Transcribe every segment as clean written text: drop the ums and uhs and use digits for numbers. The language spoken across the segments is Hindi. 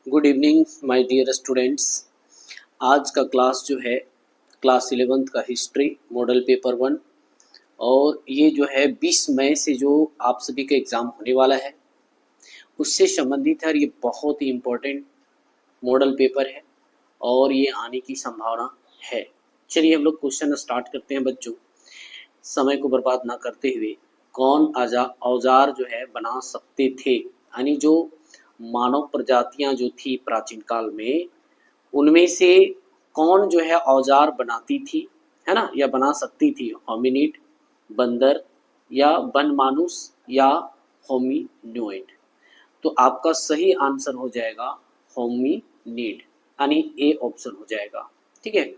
Good evening my dear students. आज का क्लास जो है क्लास 11th का हिस्ट्री मॉडल पेपर 1 और ये जो है 20 मई से जो आप सभी का एग्ज़ाम होने वाला है उससे संबंधित है और ये बहुत ही इम्पोर्टेंट मॉडल पेपर है और ये आने की संभावना है। चलिए हम लोग क्वेश्चन स्टार्ट करते हैं बच्चों। समय को बर्बाद ना करते हुए कौन औजार जो है बना सकते थे, यानी जो मानव प्रजातियां जो थी प्राचीन काल में उनमें से कौन जो है औजार बनाती थी, है ना, या बना सकती थी। होमिनिड, बंदर या बनमानुस या होमिनोइड। तो आपका सही आंसर हो जाएगा होमिनिड, यानी ए ऑप्शन हो जाएगा। ठीक है,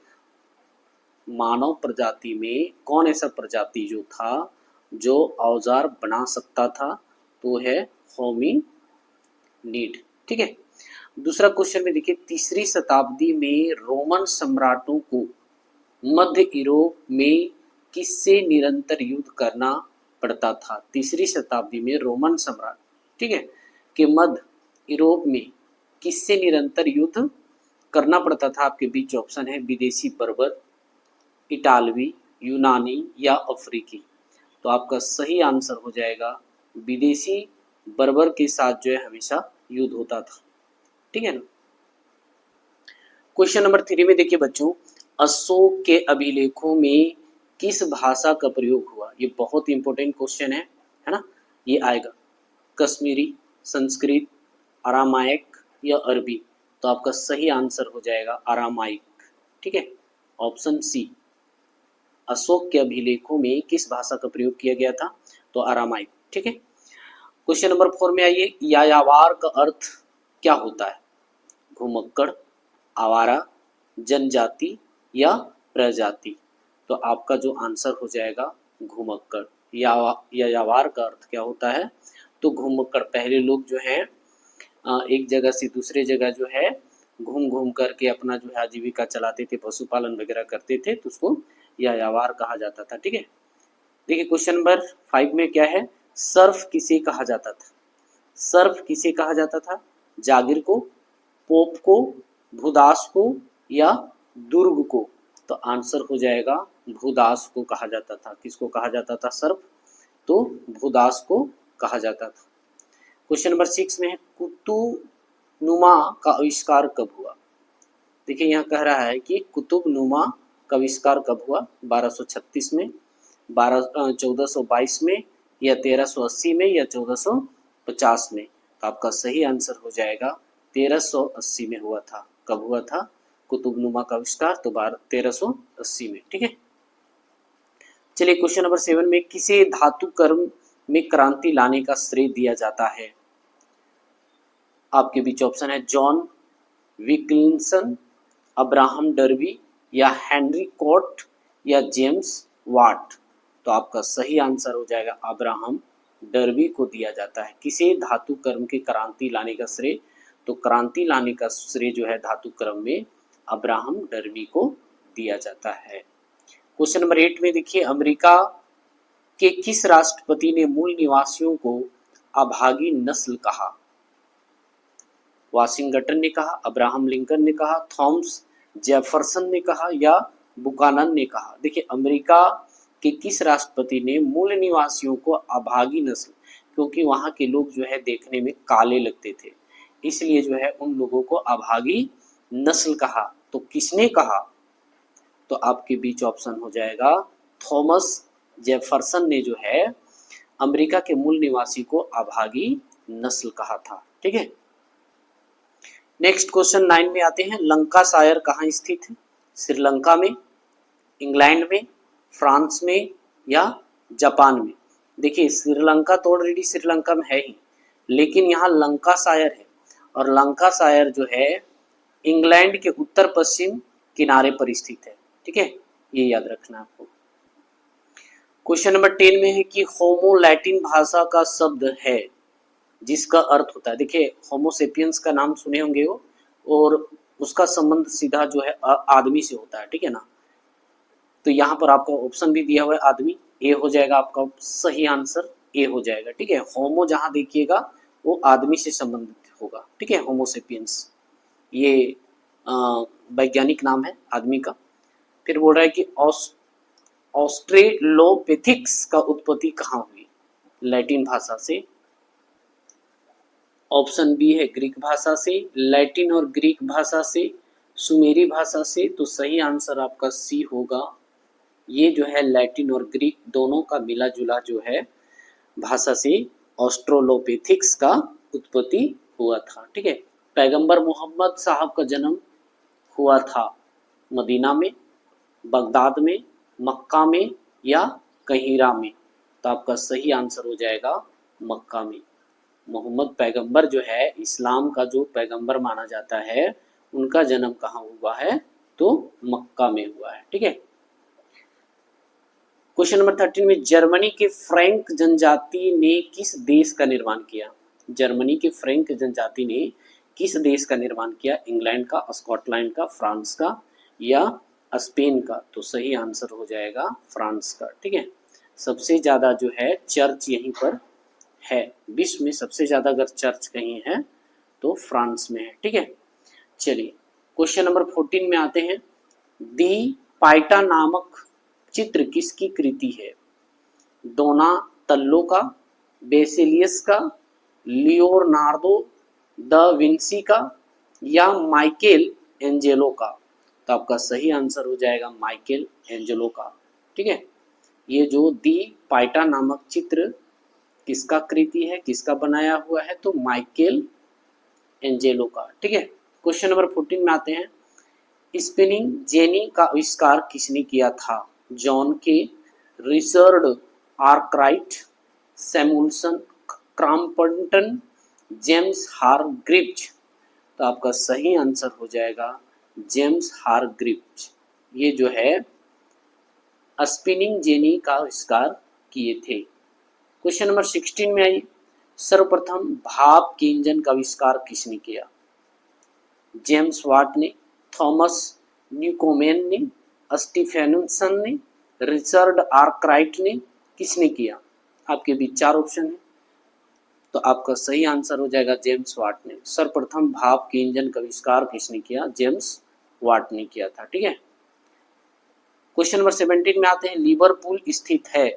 मानव प्रजाति में कौन ऐसा प्रजाति जो था जो औजार बना सकता था, तो है होमिनिड। ठीक है, दूसरा क्वेश्चन में देखिए, तीसरी शताब्दी में रोमन सम्राटों को मध्य यूरोप में किससे निरंतर युद्ध करना पड़ता था। तीसरी शताब्दी में रोमन सम्राट, ठीक है, कि मध्य यूरोप में किससे निरंतर युद्ध करना पड़ता था। आपके बीच ऑप्शन है विदेशी बर्बर, इटालवी, यूनानी या अफ्रीकी। तो आपका सही आंसर हो जाएगा विदेशी बर्बर के साथ जो है हमेशा युद्ध होता था। ठीक है ना। क्वेश्चन नंबर 3 में देखिए बच्चों, अशोक के अभिलेखों में किस भाषा का प्रयोग हुआ। ये बहुत इंपॉर्टेंट क्वेश्चन है ना। ये आएगा कश्मीरी, संस्कृत, अरामाइक या अरबी। तो आपका सही आंसर हो जाएगा अरामाइक। ठीक है, ऑप्शन सी। अशोक के अभिलेखों में किस भाषा का प्रयोग किया गया था, तो अरामाइक। ठीक है, क्वेश्चन नंबर 4 में आइए, यायावार का अर्थ क्या होता है। घुमक्कड़, आवारा, जनजाति या प्रजाति। तो आपका जो आंसर हो जाएगा घुमक्कड़। यायावार का अर्थ क्या होता है, तो घुमक्कड़। पहले लोग जो है एक जगह से दूसरे जगह जो है घूम घूम करके अपना जो है आजीविका चलाते थे, पशुपालन वगैरह करते थे, तो उसको यायावार कहा जाता था। ठीक है, देखिए क्वेश्चन नंबर 5 में क्या है, सर्फ किसे कहा जाता था। सर्फ किसे कहा जाता था, जागीर को, पोप को, भूदास को या दुर्ग को। तो आंसर हो जाएगा भूदास को कहा जाता था। किसको कहा जाता था सर्फ, तो भूदास को कहा जाता था। क्वेश्चन नंबर 6 में है, कुतुबनुमा का आविष्कार कब हुआ। देखिए यहाँ कह रहा है कि कुतुबनुमा का आविष्कार कब हुआ, 1236 में, 1422 में या 1380 में या 1450 में। तो आपका सही आंसर हो जाएगा 1380 में हुआ था। कब हुआ था कुतुबनुमा का आविष्कार, तो 1380 में। ठीक है, चलिए क्वेश्चन नंबर 7 में, किसे धातु कर्म में क्रांति लाने का श्रेय दिया जाता है। आपके बीच ऑप्शन है जॉन विल्किंसन, अब्राहम डर्बी या हेनरी कोट या जेम्स वाट। तो आपका सही आंसर हो जाएगा अब्राहम डर्बी को दिया जाता है। किसे धातु कर्म के क्रांति लाने का श्रेय, तो क्रांति लाने का श्रेय जो है धातु कर्म में अब्राहम डर्बी को दिया जाता है। क्वेश्चन नंबर 8 में देखिए, अमेरिका के किस राष्ट्रपति ने मूल निवासियों को अभागी नस्ल कहा। वाशिंगटन ने कहा, अब्राहम लिंकन ने कहा, थॉमस जेफरसन ने कहा या बुकानन ने कहा। देखिए अमेरिका के किस राष्ट्रपति ने मूल निवासियों को अभागी नस्ल, क्योंकि वहां के लोग जो है देखने में काले लगते थे, इसलिए जो है उन लोगों को अभागी नस्ल कहा। तो किसने कहा, तो आपके बीच ऑप्शन हो जाएगा थॉमस जेफरसन ने जो है अमेरिका के मूल निवासी को अभागी नस्ल कहा था। ठीक है, नेक्स्ट क्वेश्चन 9 में आते हैं, लंकाशायर कहाँ स्थित है। श्रीलंका में, इंग्लैंड में, फ्रांस में या जापान में। देखिए श्रीलंका तो ऑलरेडी श्रीलंका में है ही, लेकिन यहाँ लंकाशायर है और लंकाशायर जो है इंग्लैंड के उत्तर पश्चिम किनारे पर स्थित है। ठीक है, ये याद रखना आपको। क्वेश्चन नंबर 10 में है कि होमो लैटिन भाषा का शब्द है जिसका अर्थ होता है। देखिए होमोसेपियंस का नाम सुने होंगे वो, और उसका संबंध सीधा जो है आदमी से होता है। ठीक है ना, तो यहाँ पर आपका ऑप्शन भी दिया हुआ है आदमी, ए हो जाएगा आपका सही आंसर, ए हो जाएगा। ठीक है, होमो जहाँ देखिएगा वो आदमी से संबंधित होगा, ठीक है, होमोसेपियंस, ये वैज्ञानिक नाम है आदमी का। फिर बोल रहा है कि ऑस्ट्रेलोपिथिक्स का उत्पत्ति कहाँ हुई? लैटिन भाषा से। ऑप्शन बी है ग्रीक भाषा से, लैटिन और ग्रीक भाषा से, सुमेरी भाषा से। तो सही आंसर आपका सी होगा। ये जो है लैटिन और ग्रीक दोनों का मिला जुला जो है भाषा से ऑस्ट्रोलोपिथिक्स का उत्पत्ति हुआ था, ठीक है। पैगंबर मोहम्मद साहब का जन्म हुआ था मदीना में, बगदाद में, मक्का में या कहीरा में? तो आपका सही आंसर हो जाएगा मक्का में। मोहम्मद पैगंबर जो है, इस्लाम का जो पैगंबर माना जाता है, उनका जन्म कहाँ हुआ है? तो मक्का में हुआ है, ठीक है। क्वेश्चन नंबर 13 में जर्मनी के फ्रैंक जनजाति ने किस देश का निर्माण किया? जर्मनी के फ्रैंक जनजाति ने किस देश का निर्माण किया? इंग्लैंड का, स्कॉटलैंड का, फ्रांस का या स्पेन का? तो सही आंसर हो जाएगा फ्रांस का, ठीक है। सबसे ज्यादा जो है चर्च यहीं पर है, विश्व में सबसे ज्यादा अगर चर्च कहीं है तो फ्रांस में है, ठीक है। चलिए क्वेश्चन नंबर 14 में आते हैं। दी पाइटा नामक चित्र किसकी कृति है? डोनातल्लो का, बेसिलियस का, लियोनार्दो दा विंसी का या माइकेल एंजेलो का? तो आपका सही आंसर हो जाएगा माइकेल एंजेलो का, ठीक है। ये जो दी पाइटा नामक चित्र किसका कृति है, किसका बनाया हुआ है? तो माइकेल एंजेलो का, ठीक है। क्वेश्चन नंबर 14 में आते हैं। स्पिनिंग जेनी का आविष्कार किसने किया था? John Kay, Richard Arkwright, Samuelson Crompton, James Hargreaves? तो आपका सही आंसर हो जाएगा जेम्स हारग्रीव्ज। ये जो है स्पिनिंग जेनी का आविष्कार किए थे। क्वेश्चन नंबर 16 में आइए। सर्वप्रथम भाप के इंजन का आविष्कार किसने किया? जेम्स वाट ने, थॉमस न्यूकोमेन ने, स्टीफेनुसन ने, रिचर्ड आर्कराइट ने, किसने किया? आपके बीच चार ऑप्शन है, तो आपका सही आंसर हो जाएगा जेम्स वाट ने। सर्वप्रथम भाप के इंजन का आविष्कार किसने किया? जेम्स वाट ने किया था, ठीक है। क्वेश्चन नंबर 17 में आते हैं। लिवरपूल स्थित है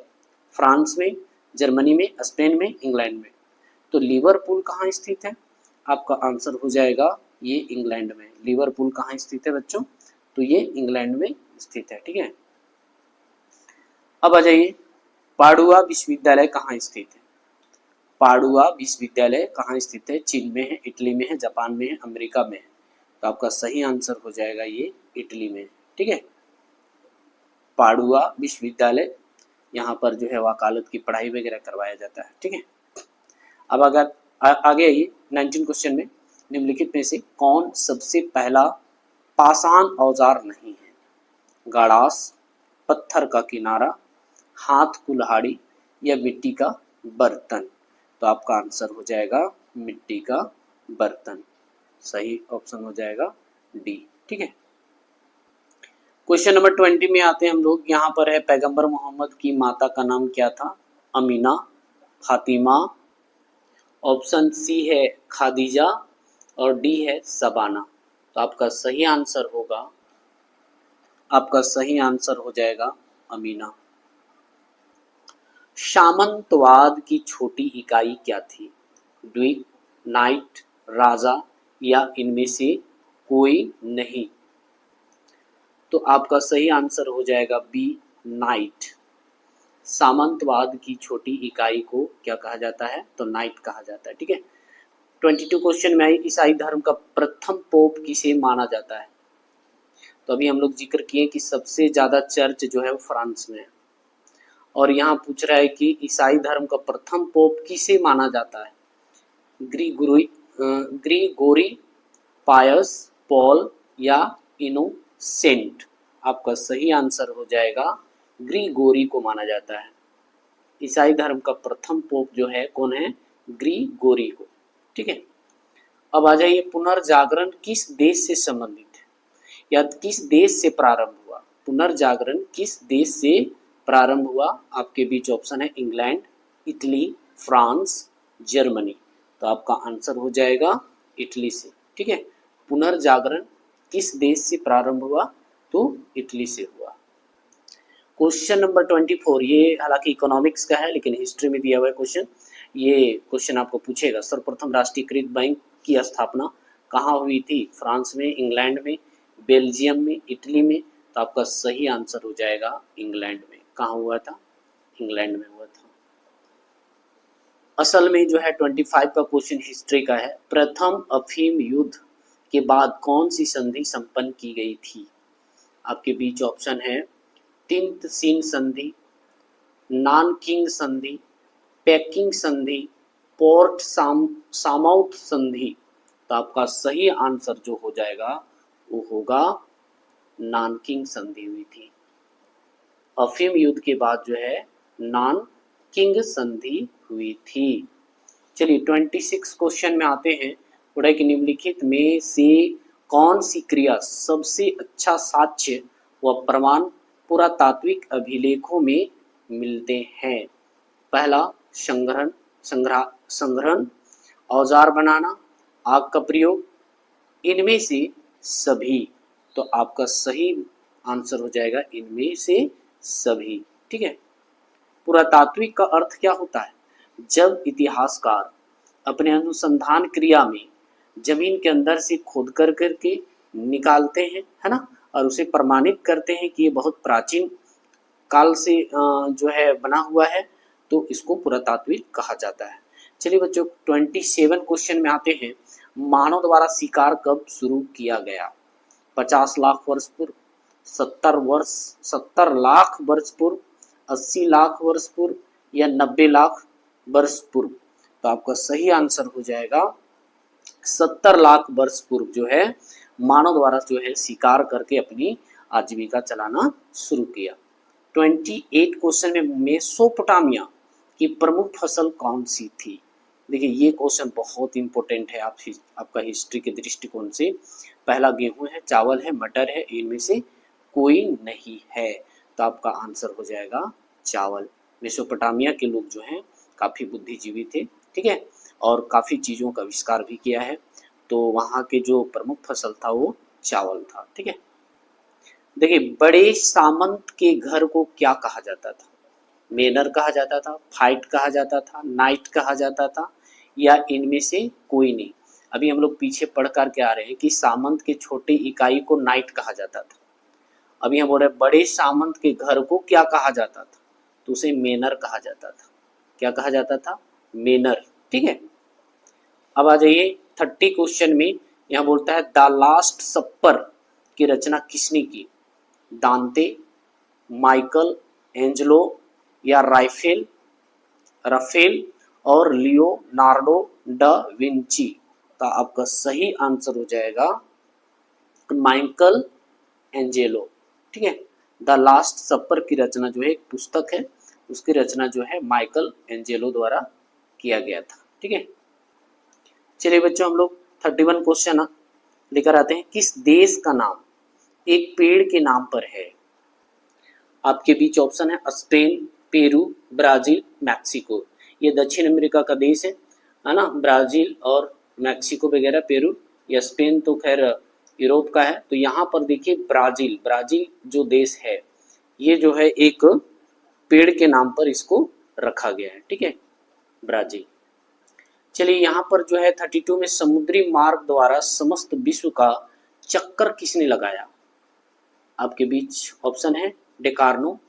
फ्रांस में, जर्मनी में, स्पेन में, इंग्लैंड में? तो लिवरपूल कहाँ स्थित है? आपका आंसर हो जाएगा ये इंग्लैंड में। लिवरपूल कहाँ स्थित है बच्चों? तो ये इंग्लैंड में स्थित है, ठीक है। अब आ जाइए, पाडुआ विश्वविद्यालय कहाँ स्थित है? पाडुआ विश्वविद्यालय कहाँ स्थित है? चीन में है, इटली में है, जापान में है, अमेरिका में है? तो आपका सही आंसर हो जाएगा ये इटली में, ठीक है। पाडुआ विश्वविद्यालय, यहाँ पर जो है वकालत की पढ़ाई वगैरह करवाया जाता है, ठीक है। अब अगर आगे आइए 19 क्वेश्चन में, निम्नलिखित में से कौन सबसे पहला पाषाण औजार नहीं है? गड़ास, पत्थर का किनारा, हाथ कुल्हाड़ी या मिट्टी का बर्तन? तो आपका आंसर हो जाएगा मिट्टी का बर्तन। सही ऑप्शन हो जाएगा डी, ठीक है। क्वेश्चन नंबर 20 में आते हैं हम लोग। यहाँ पर है पैगंबर मोहम्मद की माता का नाम क्या था? अमीना, फातिमा, ऑप्शन सी है खादीजा और डी है सबाना। तो आपका सही आंसर होगा, आपका सही आंसर हो जाएगा अमीना। सामंतवाद की छोटी इकाई क्या थी? द्वीप, नाइट, राजा या इनमें से कोई नहीं? तो आपका सही आंसर हो जाएगा बी, नाइट। सामंतवाद की छोटी इकाई को क्या कहा जाता है? तो नाइट कहा जाता है, ठीक है। 22 क्वेश्चन में आई, ईसाई धर्म का प्रथम पोप किसे माना जाता है? तो अभी हम लोग जिक्र किए कि सबसे ज्यादा चर्च जो है वो फ्रांस में है, और यहाँ पूछ रहा है कि ईसाई धर्म का प्रथम पोप किसे माना जाता है? ग्रीगोरी, पायस, पॉल या इनोसेंट? आपका सही आंसर हो जाएगा ग्रीगोरी को माना जाता है। ईसाई धर्म का प्रथम पोप जो है कौन है? ग्रीगोरी को, ठीक है। अब आ जाइए, पुनर्जागरण किस देश से संबंधित है या किस देश से प्रारंभ हुआ? पुनर्जागरण किस देश से प्रारंभ हुआ? आपके बीच ऑप्शन है इंग्लैंड, इटली, फ्रांस, जर्मनी। तो आपका आंसर हो जाएगा इटली से, ठीक है। पुनर्जागरण किस देश से प्रारंभ हुआ, तो इटली से हुआ। क्वेश्चन नंबर 24, ये हालांकि इकोनॉमिक्स का है लेकिन हिस्ट्री में दिया हुआ है क्वेश्चन। ये क्वेश्चन आपको पूछेगा, सर्वप्रथम राष्ट्रीयकृत बैंक की स्थापना कहाँ हुई थी? फ्रांस में, इंग्लैंड में, बेल्जियम में, इटली में? तो आपका सही आंसर हो जाएगा इंग्लैंड में। कहाँ हुआ था? इंग्लैंड में हुआ था। असल में जो है 25 का क्वेश्चन हिस्ट्री का है। प्रथम अफीम युद्ध के बाद कौन सी संधि संपन्न की गई थी? आपके बीच ऑप्शन है तिंतसीन संधि, नानकिंग संधि, पेकिंग संधि, पोर्ट सामाउथ संधि। तो आपका सही आंसर जो हो जाएगा वो होगा नानकिंग संधि हुई थी। अफीम युद्ध के बाद जो है नानकिंग संधि हुई थी। चलिए 26 क्वेश्चन में आते हैं। उड़े कि निम्नलिखित में से कौन सी क्रिया सबसे अच्छा साक्ष्य व प्रमाण पुरातात्विक अभिलेखों में मिलते हैं? पहला संग्रहण, औजार बनाना, आग का प्रयोग, इनमें से सभी। तो आपका सही आंसर हो जाएगा इनमें से सभी, ठीक है। पुरातात्विक का अर्थ क्या होता है? जब इतिहासकार अपने अनुसंधान क्रिया में जमीन के अंदर से खोद कर करके निकालते हैं, है ना, और उसे प्रमाणित करते हैं कि ये बहुत प्राचीन काल से जो है बना हुआ है, तो इसको पुरातात्विक कहा जाता है। चलिए बच्चों 27 क्वेश्चन में आते हैं। मानव द्वारा शिकार कब शुरू किया गया? 50 लाख वर्ष पूर्व, 70 लाख वर्ष पूर्व, 80 लाख वर्ष पूर्व या 90 लाख वर्ष पूर्व? तो आपका सही आंसर हो जाएगा 70 लाख वर्ष पूर्व जो है मानव द्वारा जो है शिकार करके अपनी आजीविका चलाना शुरू किया। 28 क्वेश्चन में मेसोपोटामिया की प्रमुख फसल कौन सी थी? देखिए ये क्वेश्चन बहुत इंपॉर्टेंट है आपका हिस्ट्री के दृष्टिकोण से। पहला गेहूं है, चावल है, मटर है, इनमें से कोई नहीं है। तो आपका आंसर हो जाएगा चावल। मेसोपोटामिया के लोग जो हैं काफ़ी बुद्धिजीवी थे, ठीक है, और काफ़ी चीज़ों का आविष्कार भी किया है। तो वहाँ के जो प्रमुख फसल था वो चावल था, ठीक है। देखिए बड़े सामंत के घर को क्या कहा जाता था? मेनर कहा जाता था, फाइट कहा जाता था, नाइट कहा जाता था, या इनमें से कोई नहीं? अभी हम लोग पीछे पढ़ कर के आ रहे हैं कि सामंत के छोटी इकाई को नाइट कहा जाता था। अभी हम बोल रहे बड़े सामंत के घर को क्या कहा जाता था? तो उसे मेनर कहा जाता था। क्या कहा जाता था? मेनर, ठीक है। अब आ जाइए 30 क्वेश्चन में। यहाँ बोलता है द लास्ट सप्पर की रचना किसने की? दांते, माइकल एंजलो या राफेल और लियोनार्डो ड विंची? तो आपका सही आंसर हो जाएगा माइकल एंजेलो, ठीक है। द लास्ट सपर की रचना जो है एक पुस्तक है, उसकी रचना जो है माइकल एंजेलो द्वारा किया गया था, ठीक है। चलिए बच्चों हम लोग 31 क्वेश्चन लेकर आते हैं। किस देश का नाम एक पेड़ के नाम पर है? आपके बीच ऑप्शन है स्पेन, पेरू, ब्राजील, मैक्सिको। ये दक्षिण अमेरिका का देश है ना, ब्राजील और मैक्सिको वगैरह, पेरू या स्पेन तो खैर यूरोप का है। तो यहाँ पर देखिए ब्राजील जो देश है ये जो है एक पेड़ के नाम पर इसको रखा गया है, ठीक है, ब्राजील। चलिए यहाँ पर जो है 32 में समुद्री मार्ग द्वारा समस्त विश्व का चक्कर किसने लगाया? आपके बीच ऑप्शन है डेकार्नो,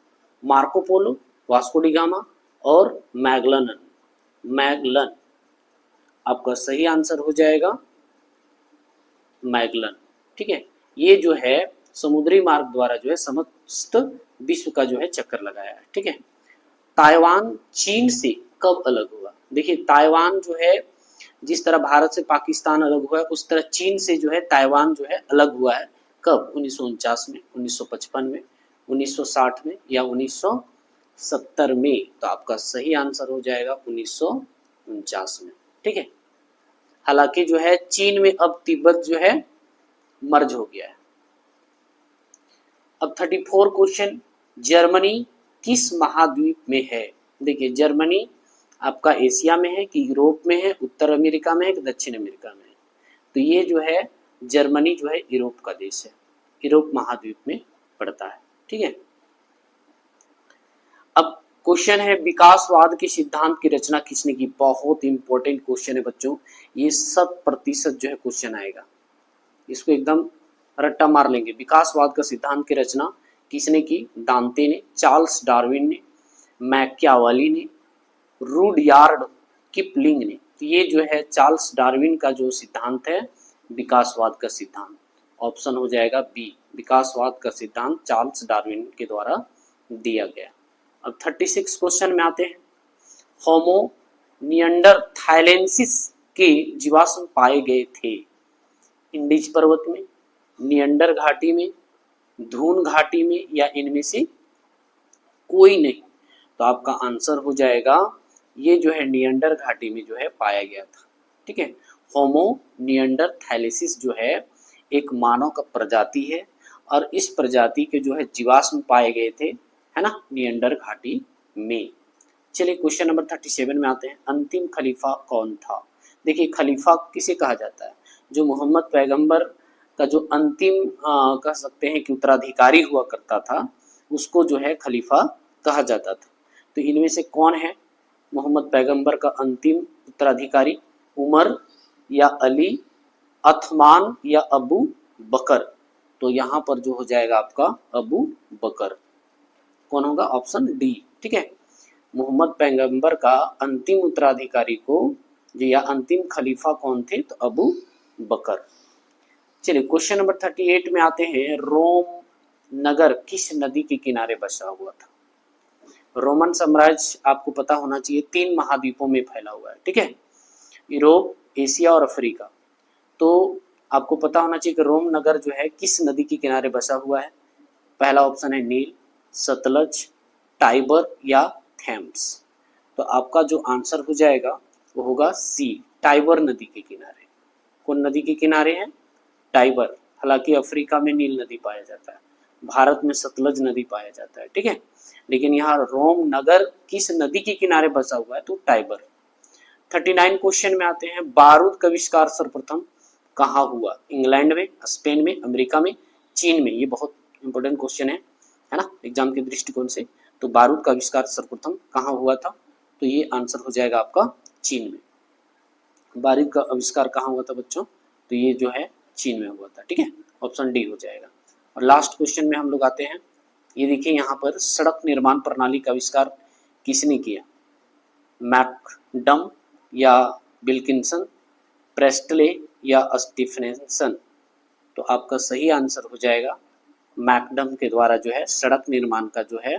Marco Polo, Vasco da Gama और मैगलन। आपका सही आंसर हो जाएगा मैगलन, ठीक है। ये जो है समुद्री मार्ग द्वारा जो है समस्त विश्व का जो है चक्कर लगाया है, ठीक है। ताइवान चीन से कब अलग हुआ? देखिए ताइवान जो है जिस तरह भारत से पाकिस्तान अलग हुआ है उस तरह चीन से जो है ताइवान जो है अलग हुआ है। कब? 1949 में, 1955 में, 1960 में या 1970 में? तो आपका सही आंसर हो जाएगा 1949 में, ठीक है। हालांकि जो है चीन में अब तिब्बत जो है मर्ज हो गया है। अब 34 क्वेश्चन, जर्मनी किस महाद्वीप में है? देखिए जर्मनी आपका एशिया में है कि यूरोप में है, उत्तर अमेरिका में है कि दक्षिण अमेरिका में है? तो ये जो है जर्मनी जो है यूरोप का देश है, यूरोप महाद्वीप में पड़ता है। ठीक है, अब क्वेश्चन है विकासवाद के सिद्धांत की रचना किसने की। बहुत इंपॉर्टेंट क्वेश्चन है बच्चों, ये 100% जो है क्वेश्चन आएगा, इसको एकदम रट्टा मार लेंगे। विकासवाद का सिद्धांत की रचना किसने की। दांते ने, चार्ल्स डार्विन ने, मैकियावेली ने, रूडयार्ड किपलिंग ने। तो ये जो है चार्ल्स डार्विन का जो सिद्धांत है विकासवाद का सिद्धांत, ऑप्शन हो जाएगा बी, विकासवाद का सिद्धांत चार्ल्स डार्विन के द्वारा दिया गया। अब 36 क्वेश्चन में आते हैं। होमो निएंडरथालेंसिस के जीवाश्म पाए गए थे इंडीज पर्वत में, निएंडर घाटी में, धून घाटी में, या इनमें से कोई नहीं। तो आपका आंसर हो जाएगा ये जो है निएंडर घाटी में जो है पाया गया था। ठीक है, होमो निएंडरथालेंसिस जो है एक मानव का प्रजाति है और इस प्रजाति के जो है जीवाश्म पाए गए थे, है ना, निएंडर घाटी में। चलिए क्वेश्चन नंबर 37 में आते हैं। अंतिम खलीफा कौन था। देखिए खलीफा किसे कहा जाता है, जो मोहम्मद पैगंबर का जो अंतिम कह सकते हैं कि उत्तराधिकारी हुआ करता था, उसको जो है खलीफा कहा जाता था। तो इनमें से कौन है मोहम्मद पैगंबर का अंतिम उत्तराधिकारी, उमर या अली, अथमान या अबू बकर। तो यहाँ पर जो हो जाएगा आपका अबू बकर, कौन होगा, ऑप्शन डी। ठीक है, मोहम्मद पैगंबर का अंतिम उत्तराधिकारी को जो या अंतिम खलीफा कौन थे, तो अबू बकर। चलिए क्वेश्चन नंबर 38 में आते हैं। रोम नगर किस नदी के किनारे बसा हुआ था। रोमन साम्राज्य आपको पता होना चाहिए 3 महाद्वीपों में फैला हुआ है। ठीक है, यूरोप, एशिया और अफ्रीका। तो आपको पता होना चाहिए कि रोम नगर जो है किस नदी के किनारे बसा हुआ है। पहला ऑप्शन है नील, सतलज, टाइबर या थेम्स। तो आपका जो आंसर हो जाएगा वो होगा सी, टाइबर नदी के किनारे। कौन नदी के किनारे है, टाइबर। हालांकि अफ्रीका में नील नदी पाया जाता है, भारत में सतलज नदी पाया जाता है। ठीक है, लेकिन यहाँ रोम नगर किस नदी के किनारे बसा हुआ है, तो टाइबर। 39 क्वेश्चन में आते हैं। बारूद का आविष्कार सर्वप्रथम कहाँ हुआ। इंग्लैंड में, स्पेन में, अमेरिका में, चीन में। ये बहुत इंपॉर्टेंट क्वेश्चन है ना एग्जाम के दृष्टिकोण से। तो बारूद का आविष्कार सर्वप्रथम कहाँ हुआ था, तो ये आंसर हो जाएगा आपका चीन में। बारूद का आविष्कार कहाँ हुआ था बच्चों, तो ये जो है चीन में हुआ था। ठीक है, ऑप्शन डी हो जाएगा। और लास्ट क्वेश्चन में हम लोग आते हैं। ये देखिए यहाँ पर सड़क निर्माण प्रणाली का आविष्कार किसने किया। मैकडम या विल्किंसन, प्रेस्टले या स्टीफेंसन। तो आपका सही आंसर हो जाएगा मैकडम के द्वारा जो है सड़क निर्माण का जो है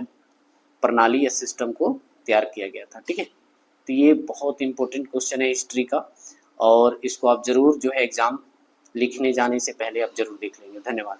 प्रणाली या सिस्टम को तैयार किया गया था। ठीक है, तो ये बहुत इंपॉर्टेंट क्वेश्चन है हिस्ट्री का, और इसको आप जरूर जो है एग्जाम लिखने जाने से पहले आप जरूर देख लेंगे। धन्यवाद।